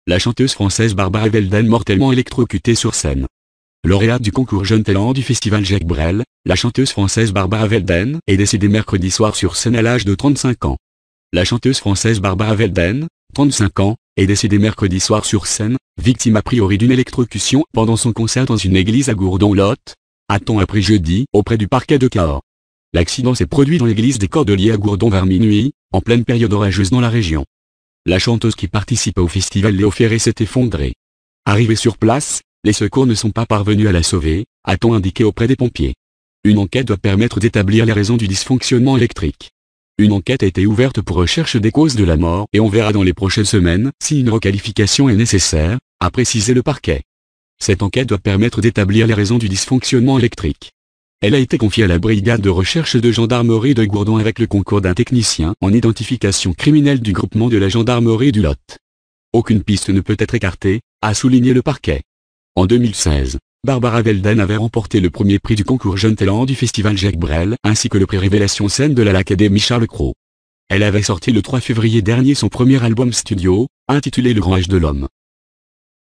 La chanteuse française Barbara Velden mortellement électrocutée sur scène. Lauréate du concours Jeune Talent du festival Jacques Brel, la chanteuse française Barbara Velden est décédée mercredi soir sur scène à l'âge de 35 ans. La chanteuse française Barbara Velden, 35 ans, est décédée mercredi soir sur scène, victime a priori d'une électrocution pendant son concert dans une église à Gourdon-Lot, a-t-on appris jeudi auprès du parquet de Cahors. L'accident s'est produit dans l'église des Cordeliers à Gourdon vers minuit, en pleine période orageuse dans la région. La chanteuse qui participait au festival Léo Ferré s'est effondrée. Arrivée sur place, les secours ne sont pas parvenus à la sauver, a-t-on indiqué auprès des pompiers. Une enquête doit permettre d'établir les raisons du dysfonctionnement électrique. Une enquête a été ouverte pour recherche des causes de la mort et on verra dans les prochaines semaines si une requalification est nécessaire, a précisé le parquet. Cette enquête doit permettre d'établir les raisons du dysfonctionnement électrique. Elle a été confiée à la brigade de recherche de gendarmerie de Gourdon avec le concours d'un technicien en identification criminelle du groupement de la gendarmerie du Lot. Aucune piste ne peut être écartée, a souligné le parquet. En 2016, Barbara Velden avait remporté le premier prix du concours Jeune Talent du festival Jacques Brel ainsi que le prix Révélation scène de l'Académie Charles Cros. Elle avait sorti le 3 février dernier son premier album studio, intitulé Le Grand Âge de l'Homme.